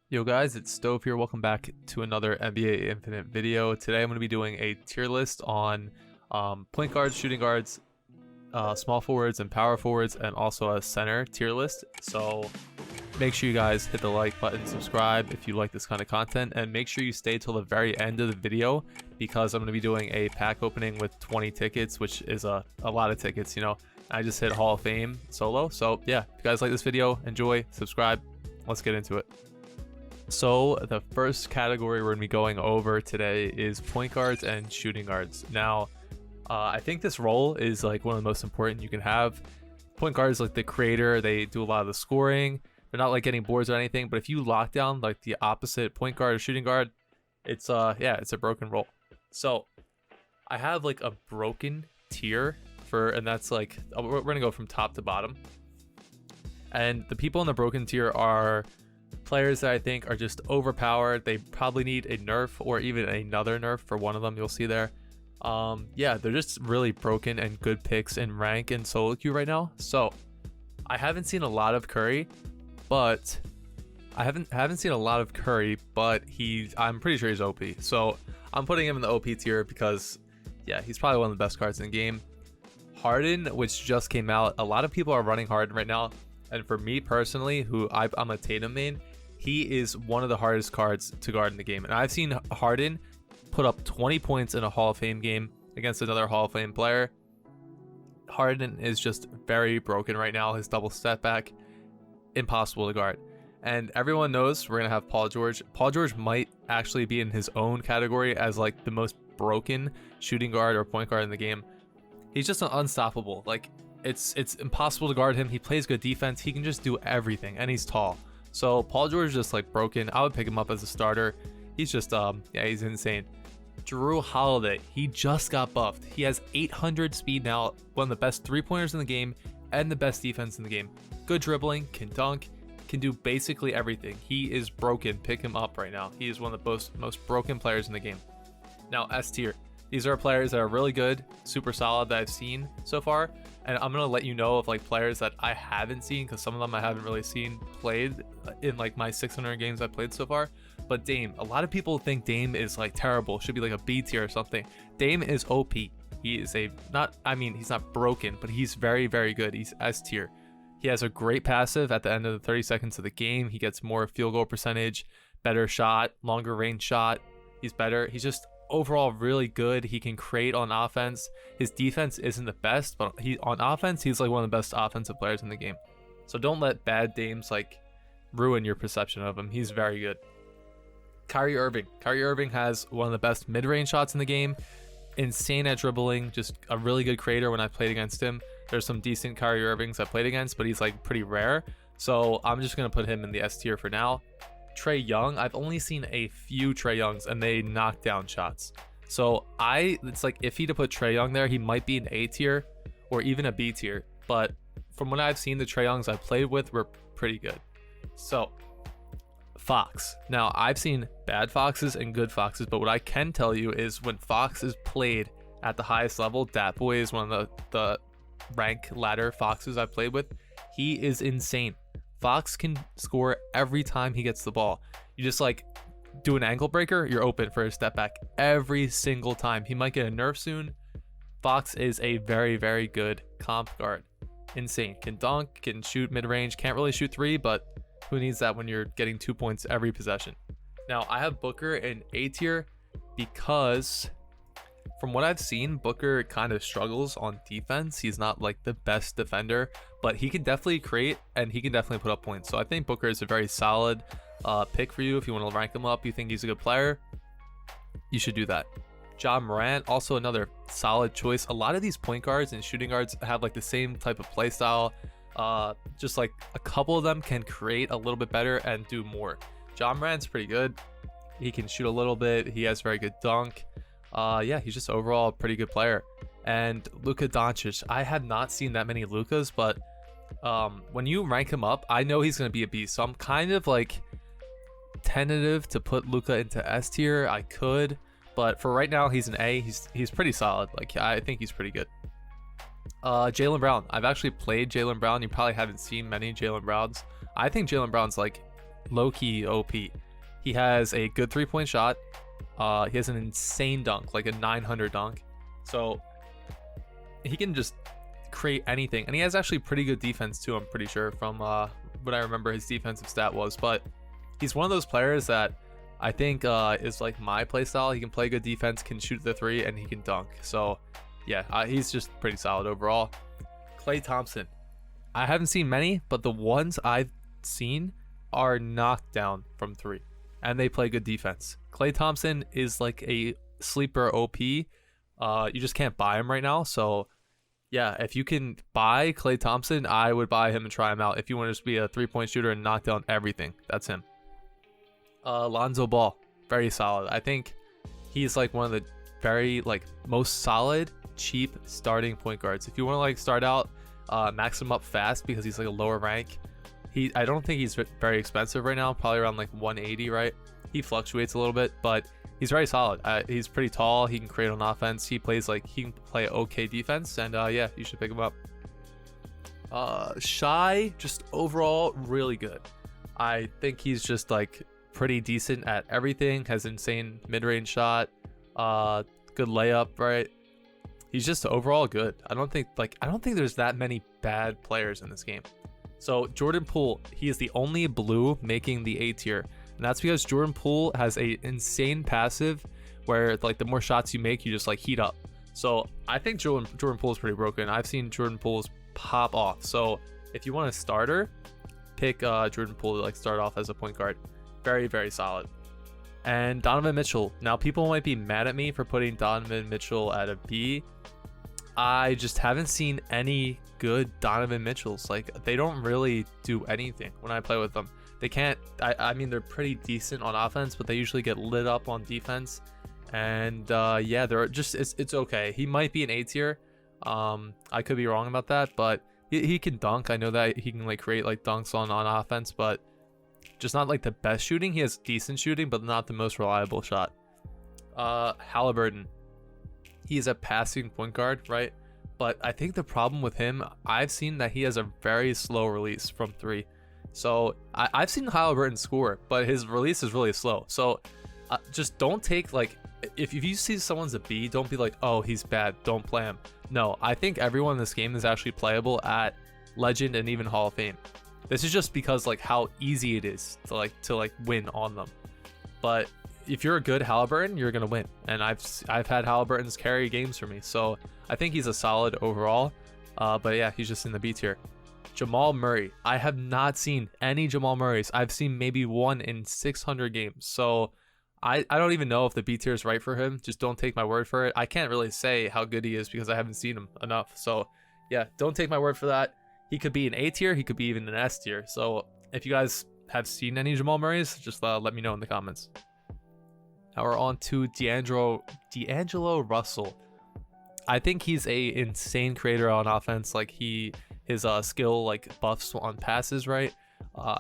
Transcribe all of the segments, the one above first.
Yo guys, it's Stove here. Welcome back to another NBA Infinite video. Today I'm going to be doing a tier list on point guards, shooting guards, small forwards, and power forwards, and also a center tier list. So make sure you guys hit the like button, subscribe if you like this kind of content, and make sure you stay till the very end of the video because I'm going to be doing a pack opening with 20 tickets, which is a lot of tickets, you know. I just hit Hall of Fame solo. So yeah, if you guys like this video, enjoy, subscribe. Let's get into it. So the first category we're going to be going over today is point guards and shooting guards. Now, I think this role is like one of the most important you can have. Point guard is like the creator. They do a lot of the scoring. They're not like getting boards or anything, but if you lock down like the opposite point guard or shooting guard, it's it's a broken role. So I have like a broken tier and that's like, we're going to go from top to bottom. And the people in the broken tier are players that I think are just overpowered. They probably need a nerf or even another nerf for one of them. You'll see there. Yeah, they're just really broken and good picks in rank and solo queue right now. So I haven't seen a lot of Curry, but I'm pretty sure he's OP. So I'm putting him in the OP tier because yeah, he's probably one of the best cards in the game. Harden, which just came out, a lot of people are running Harden right now. And for me personally, I'm a Tatum main, he is one of the hardest cards to guard in the game. And I've seen Harden put up 20 points in a Hall of Fame game against another Hall of Fame player. Harden is just very broken right now. His double step back, impossible to guard. And everyone knows we're going to have Paul George. Paul George might actually be in his own category as like the most broken shooting guard or point guard in the game. He's just unstoppable. Like, it's impossible to guard him. He plays good defense. He can just do everything, and he's tall. So Paul George is just like broken. I would pick him up as a starter. He's just he's insane. Jrue Holiday, he just got buffed. He has 800 speed now, one of the best three-pointers in the game and the best defense in the game. Good dribbling, can dunk, can do basically everything. He is broken. Pick him up right now. He is one of the most broken players in the game. Now S tier. These are players that are really good, super solid that I've seen so far. And I'm going to let you know of like players that I haven't seen because some of them I haven't really seen played in like my 600 games I've played so far. But Dame, a lot of people think Dame is like terrible, should be like a B tier or something. Dame is OP. He is he's not broken, but he's very, very good. He's S tier. He has a great passive at the end of the 30 seconds of the game. He gets more field goal percentage, better shot, longer range shot. He's better. He's just overall really good. He can create on offense. His defense isn't the best, but on offense he's like one of the best offensive players in the game. So don't let bad Dames like ruin your perception of him. He's very good. Kyrie Irving has one of the best mid-range shots in the game. Insane at dribbling, just a really good creator. When I played against him, there's some decent Kyrie Irvings I played against, but he's like pretty rare. So I'm just gonna put him in the S tier for now. Trae Young, I've only seen a few Trae Youngs and they knock down shots. So it's like iffy to put Trae Young there. He might be an A tier or even a B tier, but from what I've seen, the Trae Youngs I've played with were pretty good. So Fox. Now I've seen bad Foxes and good Foxes, but what I can tell you is when Fox is played at the highest level, Dat Boy is one of the rank ladder Foxes I've played with. He is insane. Fox can score every time he gets the ball. You just like do an ankle breaker, you're open for a step back every single time. He might get a nerf soon. Fox is a very, very good comp guard. Insane. Can dunk, can shoot mid-range, can't really shoot three, but who needs that when you're getting 2 points every possession? Now, I have Booker in A tier because from what I've seen, Booker kind of struggles on defense. He's not like the best defender, but he can definitely create and he can definitely put up points. So I think Booker is a very solid pick for you. If you want to rank him up, you think he's a good player, you should do that. Ja Morant, also another solid choice. A lot of these point guards and shooting guards have like the same type of play style. Just like a couple of them can create a little bit better and do more. Ja Morant's pretty good. He can shoot a little bit. He has very good dunk. Yeah, he's just overall a pretty good player. And Luka Doncic, I have not seen that many Lukas, but when you rank him up, I know he's going to be a beast. So I'm kind of like tentative to put Luka into S tier. I could, but for right now, he's an A. He's pretty solid. Like, I think he's pretty good. Jaylen Brown. I've actually played Jaylen Brown. You probably haven't seen many Jaylen Browns. I think Jaylen Brown's like low-key OP. He has a good 3-point shot. He has an insane dunk, like a 900 dunk. So he can just create anything. And he has actually pretty good defense too, I'm pretty sure, from what I remember his defensive stat was. But he's one of those players that I think is like my play style. He can play good defense, can shoot the three, and he can dunk. So yeah, he's just pretty solid overall. Klay Thompson. I haven't seen many, but the ones I've seen are knocked down from three, and they play good defense. Klay Thompson is like a sleeper OP. You just can't buy him right now. So yeah, if you can buy Klay Thompson, I would buy him and try him out. If you want to just be a 3-point shooter and knock down everything, that's him. Lonzo Ball, very solid. I think he's like one of the very like most solid, cheap starting point guards. If you want to like start out, max him up fast because he's like a lower rank. I don't think he's very expensive right now, probably around like 180, right? He fluctuates a little bit, but he's very solid. He's pretty tall. He can create on offense. He can play okay defense, and yeah, you should pick him up. Shy, just overall really good. I think he's just like pretty decent at everything. Has insane mid-range shot, good layup, right? He's just overall good. I don't think there's that many bad players in this game. So Jordan Poole, he is the only blue making the A tier, and that's because Jordan Poole has a insane passive where like the more shots you make, you just like heat up. So I think Jordan Poole is pretty broken. I've seen Jordan Poole's pop off. So if you want a starter, pick Jordan Poole to like start off as a point guard. Very, very solid. And Donovan Mitchell. Now people might be mad at me for putting Donovan Mitchell at a B. I just haven't seen any good Donovan Mitchells. Like, they don't really do anything when I play with them. They can't, I mean, they're pretty decent on offense, but they usually get lit up on defense. And yeah, they're just, it's okay. He might be an A tier. I could be wrong about that, but he can dunk. I know that he can like create like dunks on offense, but just not like the best shooting. He has decent shooting, but not the most reliable shot. Halliburton. He is a passing point guard, right? But I think the problem with him, I've seen that he has a very slow release from three. So I've seen Halliburton score, but his release is really slow. So just don't take like, if you see someone's a B, don't be like, oh, he's bad, don't play him. No, I think everyone in this game is actually playable at Legend and even Hall of Fame. This is just because like how easy it is to like win on them. But if you're a good Halliburton, you're gonna win. And I've had Halliburton's carry games for me, so I think he's a solid overall. But yeah, he's just in the B tier. Jamal Murray. I have not seen any Jamal Murrays. I've seen maybe one in 600 games. So I don't even know if the B tier is right for him. Just don't take my word for it. I can't really say how good he is because I haven't seen him enough. So yeah, don't take my word for that. He could be an A tier. He could be even an S tier. So if you guys have seen any Jamal Murrays, just let me know in the comments. Now we're on to D'Angelo Russell. I think he's a insane creator on offense. Like his skill like buffs on passes, right?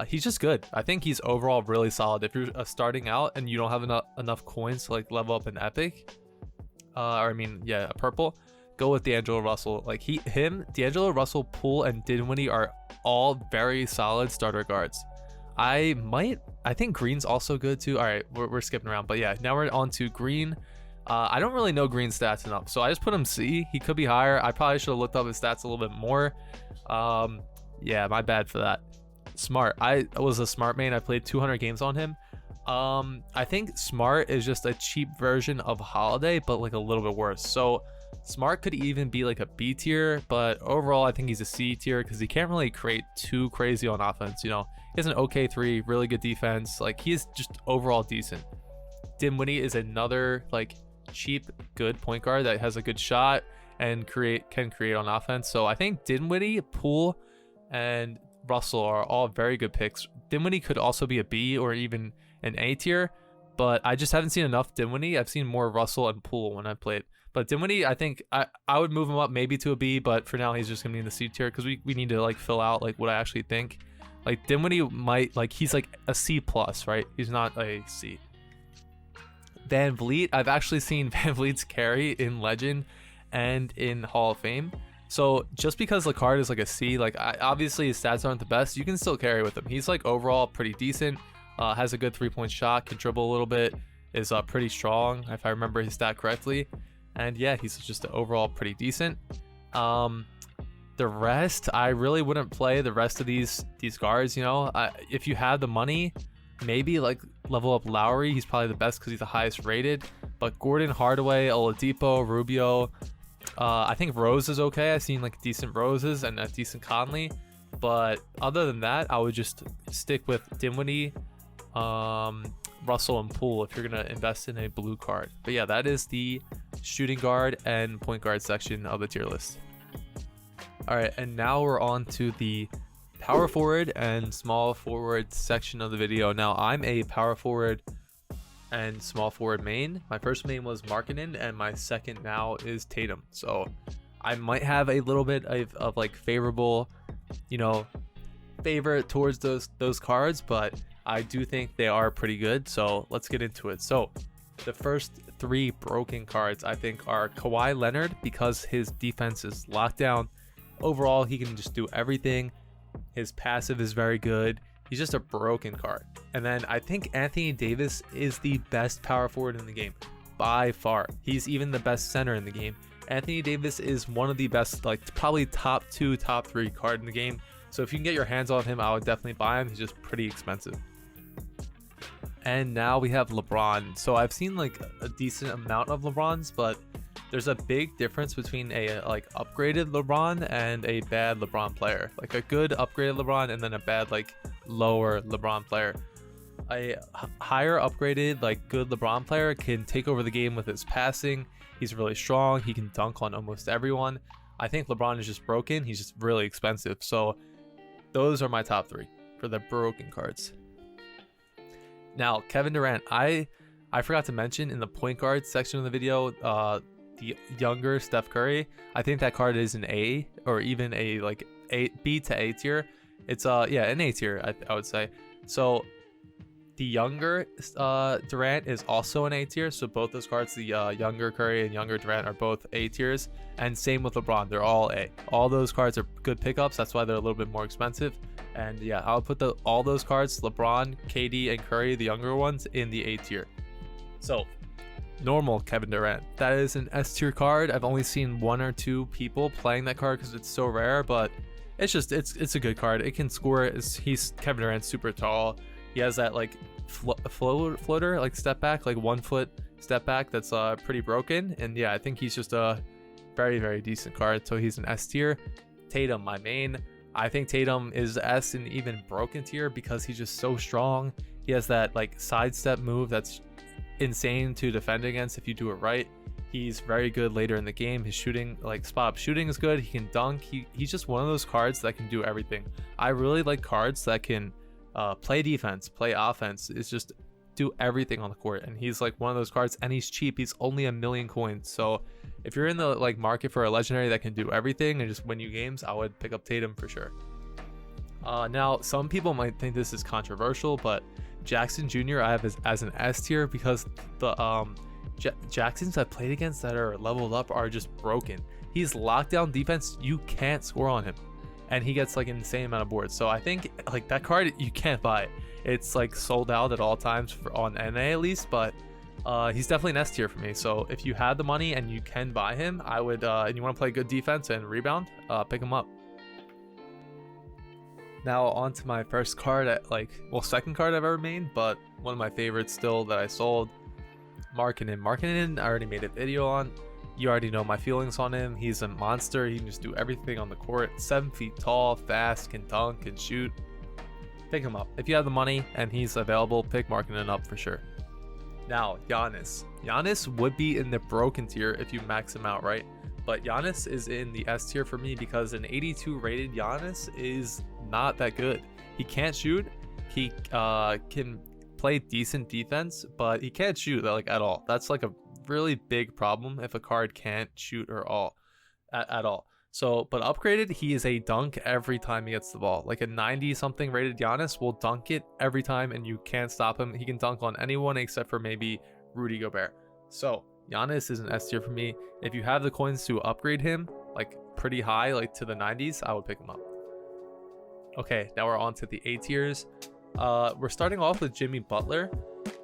He's just good. I think he's overall really solid. If you're starting out and you don't have enough coins to like level up an epic, or I mean, yeah, a purple, go with D'Angelo Russell. Like D'Angelo Russell, Poole, and Dinwiddie are all very solid starter guards. I think Green's also good too. All right, we're skipping around, but yeah, now we're on to Green. I don't really know Green's stats enough, so I just put him C. He could be higher. I probably should have looked up his stats a little bit more. Yeah, my bad for that. Smart. I was a Smart main. I played 200 games on him. I think Smart is just a cheap version of Holiday, but like a little bit worse. So Smart could even be like a B tier, but overall I think he's a C tier because he can't really create too crazy on offense. You know, he has an okay 3, really good defense. Like he is just overall decent. Dinwiddie is another like cheap, good point guard that has a good shot and can create on offense. So I think Dinwiddie, Poole, and Russell are all very good picks. Dinwiddie could also be a B or even an A tier, but I just haven't seen enough Dinwiddie. I've seen more Russell and Poole when I played. But Dinwiddie, I think I would move him up maybe to a B, but for now he's just gonna be in the C tier because we need to like fill out like what I actually think. Like Dinwiddie might like he's like a C plus, right? He's not a C. Van Vliet, I've actually seen Van Vliet's carry in Legend and in Hall of Fame. So just because the card is like a C, like obviously his stats aren't the best, you can still carry with him. He's like overall pretty decent. Has a good 3-point shot, can dribble a little bit, is pretty strong if I remember his stat correctly. And yeah, he's just overall pretty decent. The rest, I really wouldn't play the rest of these guards. You know, if you have the money, maybe like level up Lowry. He's probably the best because he's the highest rated. But Gordon, Hardaway, Oladipo, Rubio, I think Rose is okay. I've seen like decent Roses and a decent Conley. But other than that, I would just stick with Dinwiddie, Russell, and Poole if you're gonna invest in a blue card. But yeah, that is the shooting guard and point guard section of the tier list. All right, and now we're on to the power forward and small forward section of the video. Now, I'm a power forward and small forward main. My first main was Markkanen, and my second now is Tatum. So I might have a little bit of like favorable, you know, favorite towards those cards, but I do think they are pretty good. So let's get into it. So the first 3 broken cards I think are Kawhi Leonard, because his defense is locked down. Overall, he can just do everything. His passive is very good. He's just a broken card. And then I think Anthony Davis is the best power forward in the game by far. He's even the best center in the game. Anthony Davis is one of the best, like probably top 2, top 3 card in the game. So if you can get your hands on him, I would definitely buy him. He's just pretty expensive. And now we have LeBron. So I've seen like a decent amount of LeBrons, but there's a big difference between a like upgraded LeBron and a bad LeBron player. Like a good upgraded LeBron and then a bad like lower LeBron player. A higher upgraded like good LeBron player can take over the game with his passing. He's really strong. He can dunk on almost everyone. I think LeBron is just broken. He's just really expensive. So those are my top 3 for the broken cards. Now, Kevin Durant, I forgot to mention in the point guard section of the video, the younger Steph Curry. I think that card is an A, or even a like B to A tier. It's yeah, an A tier, I would say. So the younger Durant is also an A tier. So both those cards, the younger Curry and younger Durant, are both A tiers. And same with LeBron, they're all A. All those cards are good pickups. That's why they're a little bit more expensive. And yeah, I'll put all those cards, LeBron, KD, and Curry, the younger ones, in the A tier. So normal Kevin Durant, that is an S tier card. I've only seen 1 or 2 people playing that card because it's so rare, but it's just it's a good card. It can score. He's Kevin Durant, super tall. He has that like floater like step back, like 1 foot step back that's pretty broken. And yeah, I think he's just a very, very decent card. So he's an S tier. Tatum, my main. I think Tatum is S in even broken tier because he's just so strong. He has that like sidestep move that's insane to defend against if you do it right. He's very good later in the game. His shooting, like spot up shooting, is good. He can dunk. He's just one of those cards that can do everything. I really like cards that can play defense, play offense. It's just do everything on the court. And he's like one of those cards, and he's cheap. He's only 1,000,000 coins. So if you're in the like market for a legendary that can do everything and just win you games, I would pick up Tatum for sure. Now some people might think this is controversial, but Jackson Jr. I have as an S tier because the Jacksons I've played against that are leveled up are just broken. He's lockdown defense. You can't score on him, and he gets like an insane amount of boards. So I think like that card you can't buy it. It's like sold out at all times on NA at least, but he's definitely an S tier for me. So if you have the money and you can buy him, I would and you want to play good defense and rebound, pick him up. Now on to my first card, second card I've ever made, but one of my favorites still that I sold. Markkanen, I already made a video on. You already know my feelings on him. He's a monster. He can just do everything on the court. 7 feet tall, fast, can dunk, can shoot. Pick him up. If you have the money and he's available, pick Markkanen up for sure. Now, Giannis. Giannis would be in the broken tier if you max him out, right? But Giannis is in the S tier for me because an 82 rated Giannis is not that good. He can't shoot. He can play decent defense, but he can't shoot like at all. That's like a really big problem if a card can't shoot or at all. So, but upgraded, he is a dunk every time he gets the ball. Like a 90 something rated Giannis will dunk it every time and you can't stop him. He can dunk on anyone except for maybe Rudy Gobert. So Giannis is an S tier for me. If you have the coins to upgrade him like pretty high, like to the 90s, I would pick him up. Okay, now we're on to the A tiers. We're starting off with Jimmy Butler.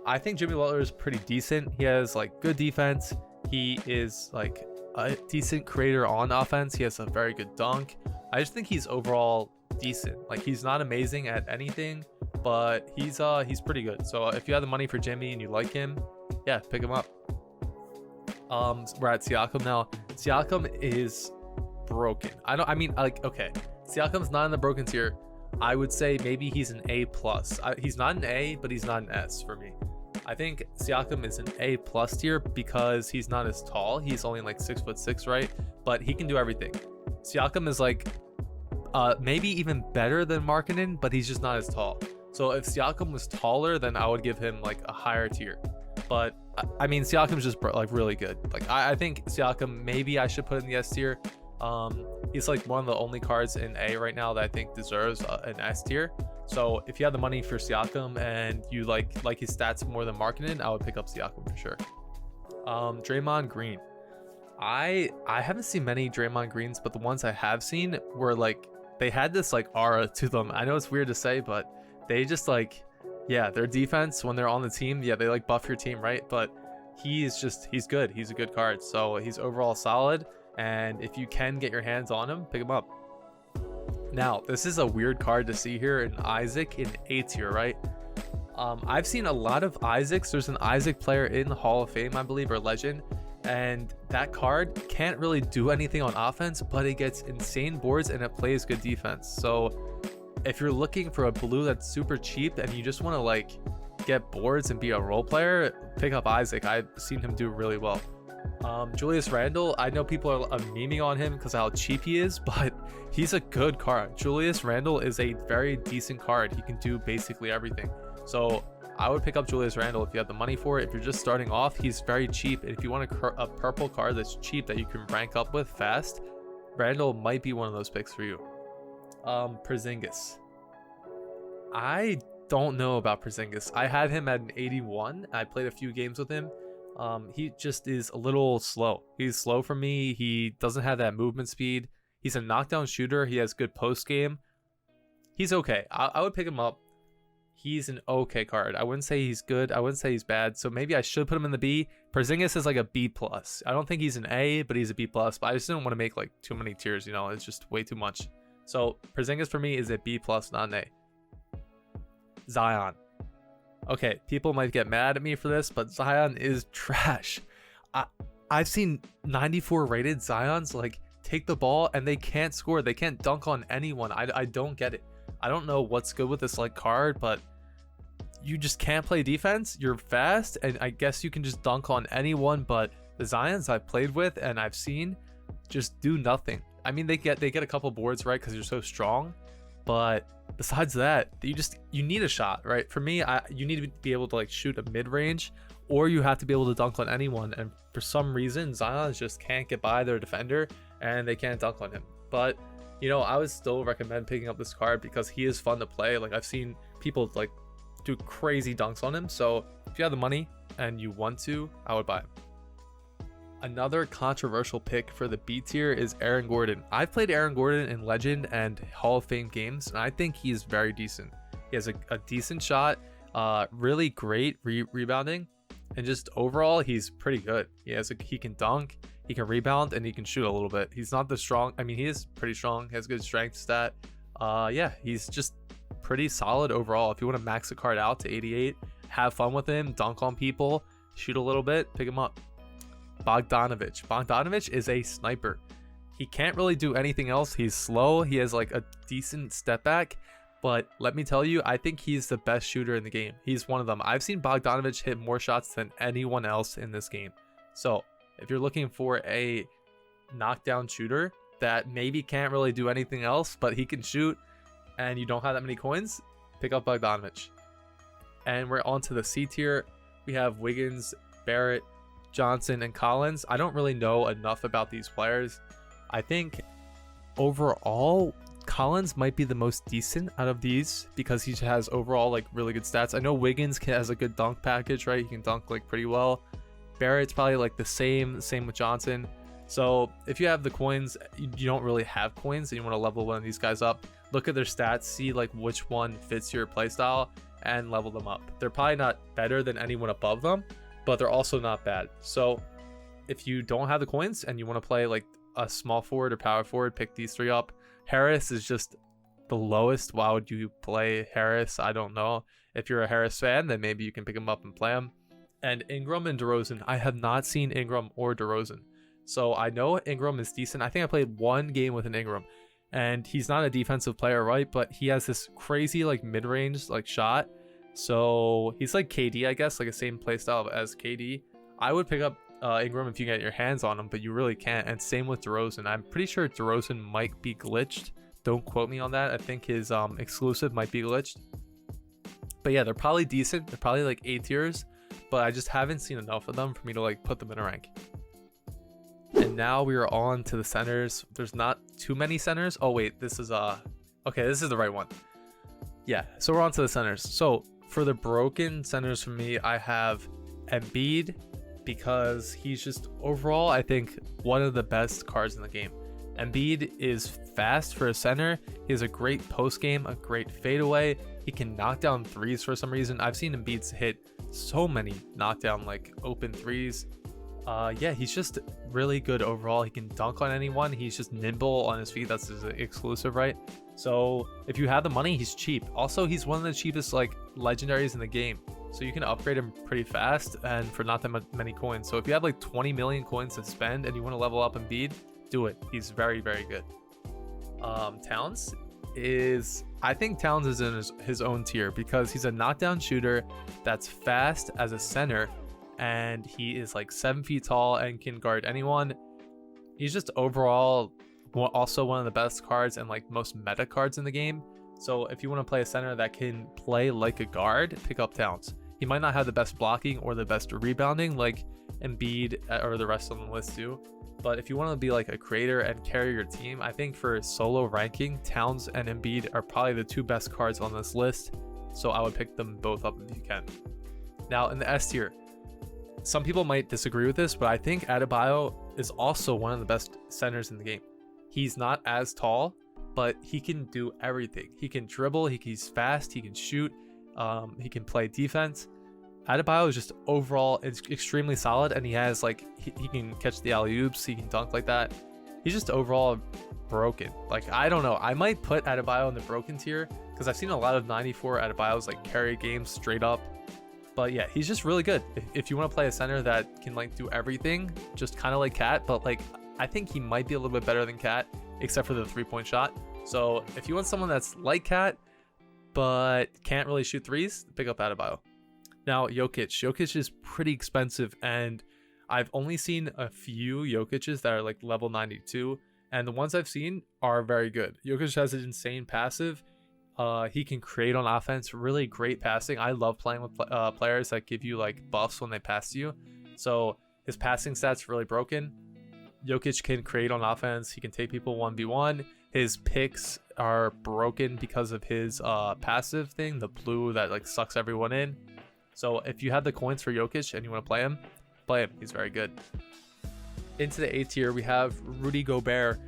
I think Jimmy Butler is pretty decent. He has like good defense. He is like a decent creator on offense. He has a very good dunk. I just think he's overall decent. Like, he's not amazing at anything, but he's pretty good. So if you have the money for Jimmy and you like him, yeah, pick him up. We're at Siakam now. Siakam is broken. Okay, Siakam's not in the broken tier. I would say maybe he's an A plus. He's not an A, but he's not an S for me. I think Siakam is an A plus tier because he's not as tall. He's only like 6'6", right? But he can do everything. Siakam is like maybe even better than Markkanen, but he's just not as tall. So if Siakam was taller, then I would give him like a higher tier. But I mean, Siakam's just like really good. Like, I think Siakam, maybe I should put in the S tier. He's like one of the only cards in A right now that I think deserves an S tier. So if you have the money for Siakam and you like his stats more than Markkanen, I would pick up Siakam for sure. Draymond Green. I haven't seen many Draymond Greens, but the ones I have seen were like, they had this like aura to them. I know it's weird to say, but they just like, yeah, their defense when they're on the team, yeah, they like buff your team, right? But he's good. He's a good card. So he's overall solid. And if you can get your hands on him, pick him up. Now, this is a weird card to see here in Isaac in A tier, right? I've seen a lot of Isaacs. There's an Isaac player in the Hall of Fame, I believe, or Legend. And that card can't really do anything on offense, but it gets insane boards and it plays good defense. So if you're looking for a blue that's super cheap and you just want to like get boards and be a role player, pick up Isaac. I've seen him do really well. Julius Randle, I know people are memeing on him because of how cheap he is, but he's a good card. Julius Randle is a very decent card. He can do basically everything. So I would pick up Julius Randle if you have the money for it. If you're just starting off, he's very cheap. And if you want a purple card that's cheap that you can rank up with fast, Randle might be one of those picks for you. Porzingis. I don't know about Porzingis. I had him at an 81. I played a few games with him. He just is a little slow. He's slow for me. He doesn't have that movement speed. He's a knockdown shooter. He has good post game. He's okay. I would pick him up. He's an okay card. I wouldn't say he's good. I wouldn't say he's bad. So maybe I should put him in the B. Porzingis is like a B plus. I don't think he's an A, but he's a B plus. But I just didn't want to make like too many tiers. You know, it's just way too much. So Porzingis for me is a B plus, not an A. Zion. Okay, people might get mad at me for this, but Zion is trash. I've seen 94 rated Zions like take the ball and they can't score. They can't dunk on anyone. I don't get it. I don't know what's good with this like card, but you just can't play defense. You're fast, and I guess you can just dunk on anyone. But the Zions I've played with and I've seen just do nothing. I mean, they get a couple boards, right, because you're so strong, but besides that, you need a shot, right? For me, you need to be able to like shoot a mid-range, or you have to be able to dunk on anyone. And for some reason, Zion just can't get by their defender, and they can't dunk on him. But you know, I would still recommend picking up this card because he is fun to play. Like, I've seen people like do crazy dunks on him. So if you have the money and you want to, I would buy him. Another controversial pick for the B tier is Aaron Gordon. I've played Aaron Gordon in Legend and Hall of Fame games, and I think he's very decent. He has a decent shot, really great rebounding, and just overall, he's pretty good. He can dunk, he can rebound, and he can shoot a little bit. He's not the strong. I mean, he is pretty strong. He has good strength stat. Yeah, he's just pretty solid overall. If you want to max the card out to 88, have fun with him, dunk on people, shoot a little bit, pick him up. Bogdanovic is a sniper. He can't really do anything else. He's slow. He has like a decent step back, but let me tell you, I think he's the best shooter in the game. He's one of them. I've seen Bogdanovic hit more shots than anyone else in this game. So if you're looking for a knockdown shooter that maybe can't really do anything else, but he can shoot, and you don't have that many coins, pick up Bogdanovic. And we're on to the C tier. We have Wiggins, Barrett, Johnson, and Collins. I don't really know enough about these players. I think overall Collins might be the most decent out of these because he has overall like really good stats. I know Wiggins has a good dunk package, right? He can dunk like pretty well. Barrett's probably like the same with Johnson. So if you have the coins, you don't really have coins and you want to level one of these guys up, look at their stats, see like which one fits your playstyle, and level them up. They're probably not better than anyone above them, but they're also not bad. So if you don't have the coins and you want to play like a small forward or power forward, pick these three up. Harris is just the lowest. Why would you play Harris? I don't know. If you're a Harris fan, then maybe you can pick him up and play him. And Ingram and DeRozan. I have not seen Ingram or DeRozan. So I know Ingram is decent. I think I played one game with an Ingram. And he's not a defensive player, right? But he has this crazy like mid-range like shot. So he's like KD, I guess, like the same playstyle as KD. I would pick up Ingram if you get your hands on him, but you really can't. And same with DeRozan. I'm pretty sure DeRozan might be glitched. Don't quote me on that. I think his exclusive might be glitched. But yeah, they're probably decent. They're probably like A tiers, but I just haven't seen enough of them for me to like put them in a rank. And now we are on to the centers. There's not too many centers. Oh wait, this is okay, this is the right one. Yeah, so we're on to the centers. So for the broken centers for me, I have Embiid, because he's just overall, I think, one of the best cards in the game. Embiid is fast for a center. He has a great post game, a great fadeaway. He can knock down threes for some reason. I've seen Embiid hit so many knockdown like open threes. Yeah, he's just really good overall. He can dunk on anyone. He's just nimble on his feet. That's his exclusive, right? So if you have the money, he's cheap. Also, he's one of the cheapest like legendaries in the game. So you can upgrade him pretty fast and for not that many coins. So if you have like 20 million coins to spend and you want to level up Embiid, do it. He's very, very good. Towns is, I think Towns is in his own tier because he's a knockdown shooter that's fast as a center, and he is like 7 feet tall and can guard anyone. He's just overall also one of the best cards and like most meta cards in the game. So if you want to play a center that can play like a guard, pick up Towns. He might not have the best blocking or the best rebounding like Embiid or the rest on the list do, but if you want to be like a creator and carry your team, I think for solo ranking, Towns and Embiid are probably the two best cards on this list. So I would pick them both up if you can. Now in the S tier, some people might disagree with this, but I think Adebayo is also one of the best centers in the game. He's not as tall, but he can do everything. He can dribble, he's fast, he can shoot, he can play defense. Adebayo is just overall extremely solid, and he has like he can catch the alley-oops, he can dunk like that. He's just overall broken. Like, I don't know, I might put Adebayo in the broken tier because I've seen a lot of 94 Adebayos like carry games straight up. But yeah, he's just really good. If you want to play a center that can like do everything, just kind of like Cat, but like I think he might be a little bit better than Cat, except for the 3-point shot. So if you want someone that's like Cat but can't really shoot threes, pick up Adebayo. Now Jokic is pretty expensive, and I've only seen a few Jokic's that are like level 92, and the ones I've seen are very good. Jokic has an insane passive. He can create on offense, really great passing. I love playing with players that give you like buffs when they pass to you. So his passing stats really broken. Jokic can create on offense. He can take people 1v1. His picks are broken because of his passive thing, the blue that like sucks everyone in. So if you have the coins for Jokic and you want to play him. He's very good. Into the A tier, we have Rudy Gobert.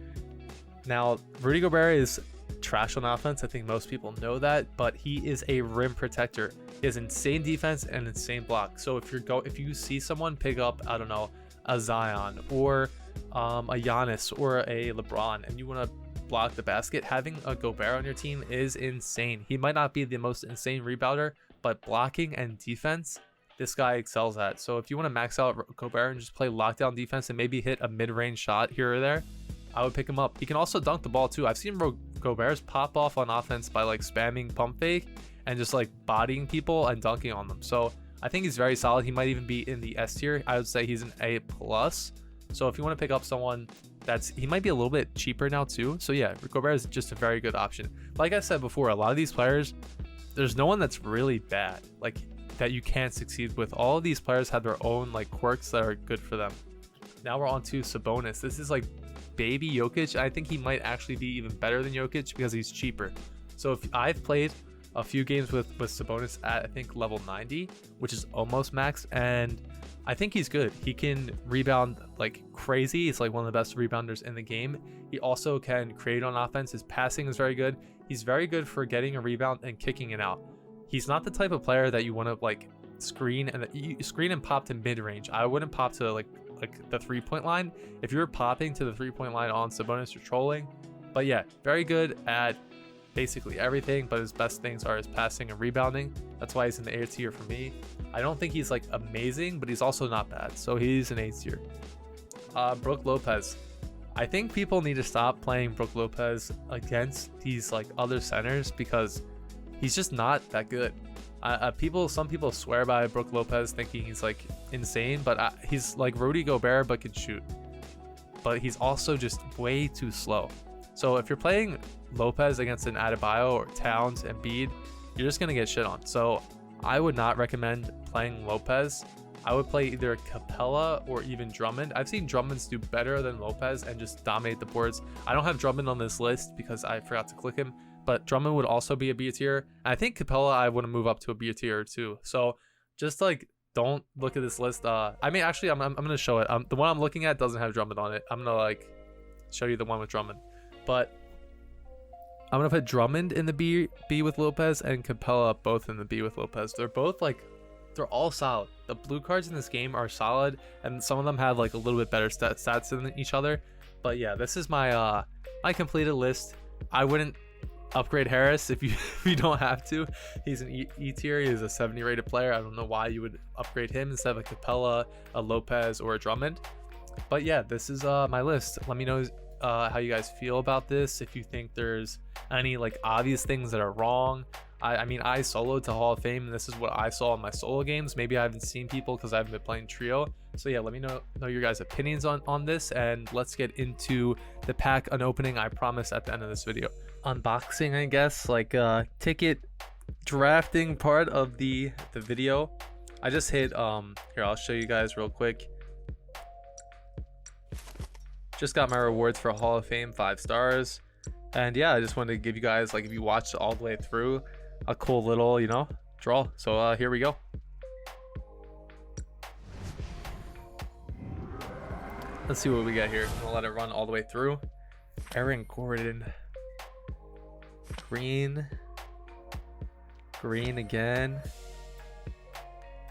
Now, Rudy Gobert is trash on offense. I think most people know that, but he is a rim protector. He has insane defense and insane block. So if you see someone pick up, I don't know, a Zion or a Giannis or a LeBron, and you want to block the basket, having a Gobert on your team is insane. He might not be the most insane rebounder, but blocking and defense, this guy excels at. So if you want to max out Gobert and just play lockdown defense and maybe hit a mid-range shot here or there, I would pick him up. He can also dunk the ball too. I've seen Gobert's pop off on offense by like spamming pump fake and just like bodying people and dunking on them. So I think he's very solid. He might even be in the S tier. I would say he's an A+. So if you want to pick up someone he might be a little bit cheaper now too. So yeah, Gobert is just a very good option. Like I said before, a lot of these players, there's no one that's really bad, like that you can't succeed with. All of these players have their own like quirks that are good for them. Now we're on to Sabonis. This is like baby Jokic. I think he might actually be even better than Jokic because he's cheaper. So if I've played a few games with Sabonis at I think level 90, which is almost max, and I think he's good. He can rebound like crazy. He's like one of the best rebounders in the game. He also can create on offense. His passing is very good. He's very good for getting a rebound and kicking it out. He's not the type of player that you want to like screen and pop to mid-range. I wouldn't pop to like the 3-point line. If you're popping to the 3-point line on Sabonis, you're trolling. But yeah, very good at basically everything, but his best things are his passing and rebounding. That's why he's in the A tier for me. I don't think he's like amazing, but he's also not bad, so he's an A tier. Brook Lopez. I think people need to stop playing Brook Lopez against these like other centers because he's just not that good. Some people swear by Brook Lopez thinking he's like insane, but he's like Rudy Gobert but can shoot. But he's also just way too slow. So if you're playing Lopez against an Adebayo or Towns and Embiid, you're just gonna get shit on. So I would not recommend playing Lopez. I would play either Capella or even Drummond. I've seen Drummonds do better than Lopez and just dominate the boards. I don't have Drummond on this list because I forgot to click him, but Drummond would also be a B tier. I think Capella I want to move up to a B tier too. So just like don't look at this list. I mean, actually, I'm gonna show it. The one I'm looking at doesn't have Drummond on it. I'm gonna like show you the one with Drummond, but I'm gonna put Drummond in the B with Lopez and Capella both in the B with Lopez. They're both like, they're all solid. The blue cards in this game are solid, and some of them have like a little bit better stats than each other. But yeah, this is my my completed list. I wouldn't upgrade Harris if you don't have to. He's an E tier. He's a 70 rated player. I don't know why you would upgrade him instead of a Capella, a Lopez, or a Drummond. But yeah, this is my list. Let me know how you guys feel about this. If you think there's any like obvious things that are wrong. I mean, I soloed to Hall of Fame, and this is what I saw in my solo games. Maybe I haven't seen people because I haven't been playing trio. So yeah, let me know your guys' opinions on this, and let's get into the pack unopening, I promise, at the end of this video. Unboxing, I guess, like ticket drafting part of the video. I just hit here, I'll show you guys real quick. Just got my rewards for Hall of Fame, 5 stars. And yeah, I just wanted to give you guys, like, if you watched all the way through, a cool little, you know, draw. So here we go. Let's see what we got here. We'll let it run all the way through. Aaron Gordon. Green again.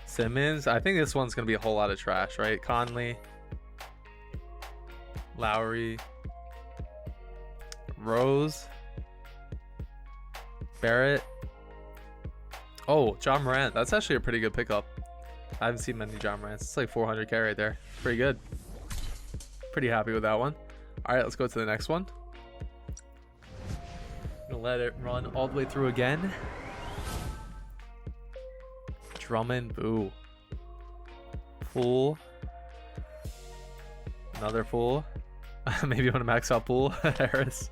Simmons. I think this one's gonna be a whole lot of trash, right? Conley, Lowry, Rose, Barrett. Oh, John Morant. That's actually a pretty good pickup. I haven't seen many John Morants. It's like 400k right there. Pretty good. Pretty happy with that one. All right, let's go to the next one. Gonna let it run all the way through again. Drummond, boo. Poole. Another Poole. Maybe you want to max out Poole. Harris.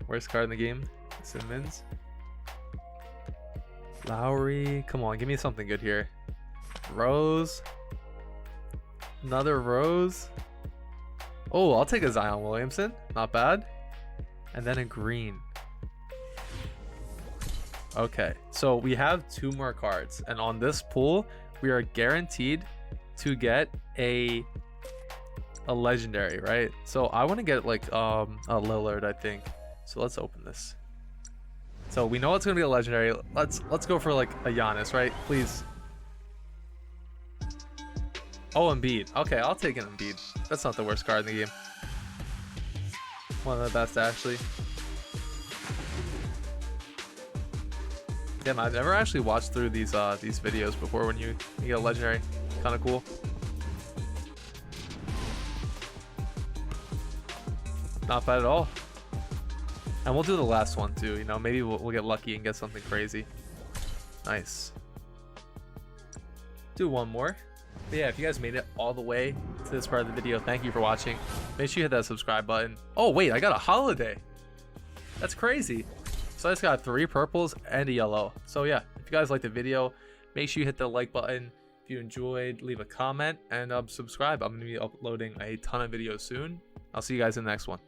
Worst card in the game. Simmons. Lowry. Come on, give me something good here. Rose. Another Rose. Oh, I'll take a Zion Williamson. Not bad. And then a green. Okay, so we have 2 more cards. And on this pool, we are guaranteed to get a legendary, right? So I want to get like a Lillard, I think. So let's open this. So we know it's gonna be a legendary. Let's go for like a Giannis, right? Please. Oh, Embiid. Okay, I'll take an Embiid. That's not the worst card in the game. One of the best, actually. Damn, I've never actually watched through these videos before. When you get a legendary, kind of cool. Not bad at all. And we'll do the last one too. You know, maybe we'll get lucky and get something crazy. Nice. Do one more. But yeah, if you guys made it all the way to this part of the video, thank you for watching. Make sure you hit that subscribe button. Oh wait, I got a holiday. That's crazy. So I just got 3 purples and a yellow. So yeah, if you guys liked the video, make sure you hit the like button. If you enjoyed, leave a comment and subscribe. I'm going to be uploading a ton of videos soon. I'll see you guys in the next one.